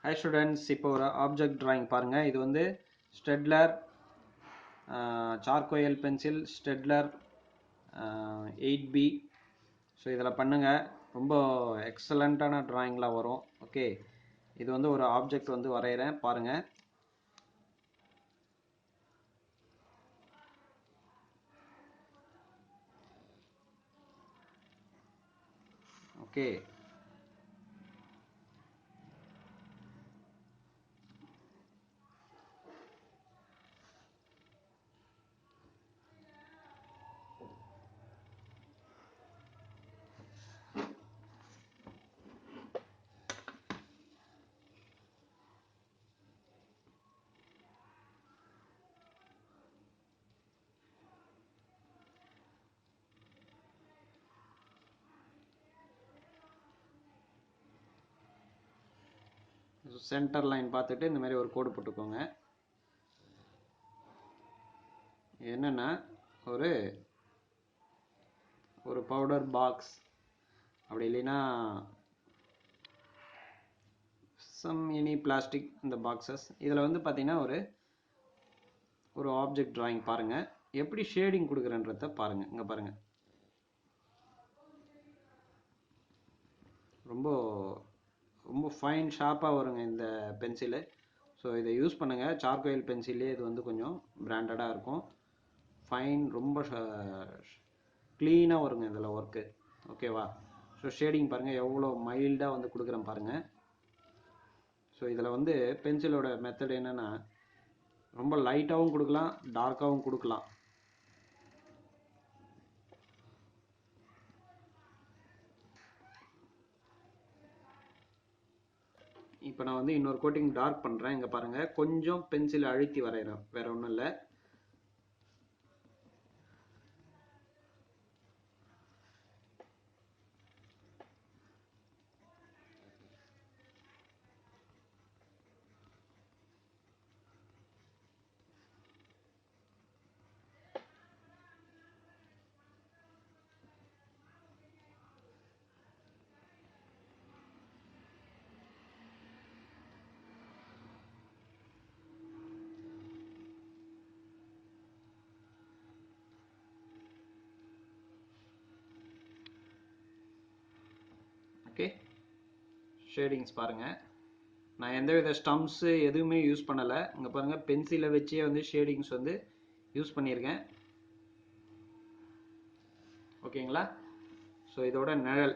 Hi students, இப்போ ஒரு object drawing பாருங்க. இது வந்து Staedtler charcoal pencil Staedtler 8B. So இதில் பண்ணுங்க, ரொம்ப எக்ஸலண்ட்டான டிராயிங்லாம் வரும். ஓகே, இது வந்து ஒரு ஆப்ஜெக்ட் வந்து வரைகிறேன் பாருங்க. ஓகே, சென்டர் லைன் பார்த்துட்டு இந்த மாதிரி ஒரு கோடு போட்டுக்கோங்க. என்னென்னா ஒரு ஒரு பவுடர் பாக்ஸ், அப்படி இல்லைன்னா சம் எனி பிளாஸ்டிக் இந்த பாக்ஸஸ். இதில் வந்து பார்த்தீங்கன்னா ஒரு ஆப்ஜெக்ட் டிராயிங் பாருங்கள், எப்படி ஷேடிங் கொடுக்குறன்றத பாருங்கள். இங்கே பாருங்கள், ரொம்ப ரொம்ப ஃபைன் ஷார்ப்பாக வருங்க இந்த பென்சிலு. ஸோ இதை யூஸ் பண்ணுங்கள். சார்கோயில் பென்சிலே இது வந்து கொஞ்சம் பிராண்டடாக இருக்கும். ஃபைன், ரொம்ப க்ளீனாக வருங்க இதில் ஒர்க்கு. ஓகேவா? ஸோ ஷேடிங் பாருங்கள் எவ்வளோ மைல்டாக வந்து கொடுக்குறேன் பாருங்கள். ஸோ இதில் வந்து பென்சிலோட மெத்தட் என்னென்னா, ரொம்ப லைட்டாகவும் கொடுக்கலாம், டார்க்காகவும் கொடுக்கலாம். இப்போ நான் வந்து இன்னொரு கோட்டிங் டார்க் பண்ணுறேன். இங்கே பாருங்கள், கொஞ்சம் பென்சில் அழுத்தி வரைகிறேன், வேறு ஒன்றும் இல்லை. ஓகே, ஷேடிங்ஸ் பாருங்கள். நான் எந்தவித ஸ்டம்ப்ஸு எதுவுமே யூஸ் பண்ணலை. இங்கே பாருங்கள், பென்சிலை வச்சே வந்து ஷேடிங்ஸ் வந்து யூஸ் பண்ணியிருக்கேன். ஓகேங்களா? ஸோ இதோட நிழல்,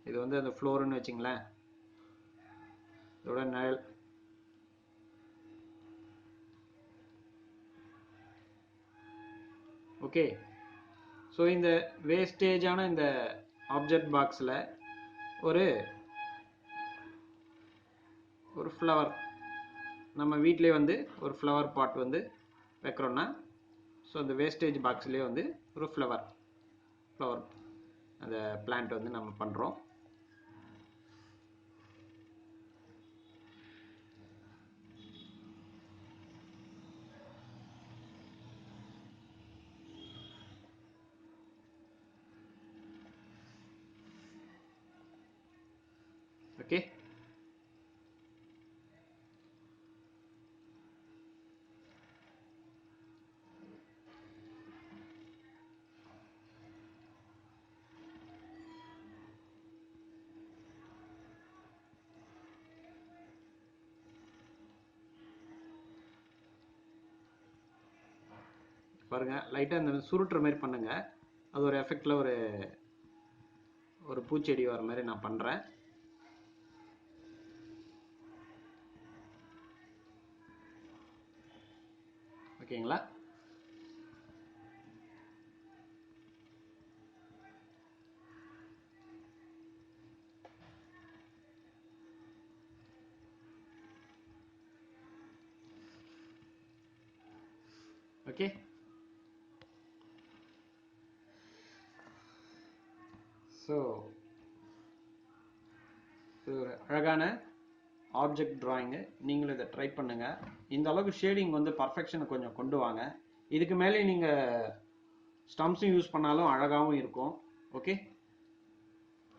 இது வந்து அந்த ஃப்ளோருன்னு வச்சிங்களேன், இதோட நிழல். ஓகே, ஸோ இந்த வேஸ்டேஜான இந்த ஆப்ஜெக்ட் பாக்ஸில் ஒரு ஃப்ளவர், நம்ம வீட்டிலே வந்து ஒரு ஃப்ளவர் பாட் வந்து வைக்கிறோன்னா, ஸோ அந்த வேஸ்டேஜ் பாக்ஸ்லேயே வந்து ஒரு ஃப்ளவர் அந்த பிளான்ட் வந்து நம்ம பண்ணுறோம். ஓகே, பாருங்கள், லைட்டாக இந்த சுருட்டுற மாதிரி பண்ணுங்கள். அது ஒரு எஃபெக்டில் ஒரு பூச்செடி வர மாதிரி நான் பண்ணுறேன். ஓகேங்களா? ஓகே, ஸோ இது ஒரு அழகான ஆப்ஜெக்ட் டிராயிங்கு. நீங்களும் இதை ட்ரை பண்ணுங்கள். இந்த அளவுக்கு ஷேடிங் வந்து பர்ஃபெக்ஷனை கொஞ்சம் கொண்டு வாங்க. இதுக்கு மேலே நீங்கள் ஸ்டம்ப்ஸும் யூஸ் பண்ணாலும் அழகாகவும் இருக்கும். ஓகே.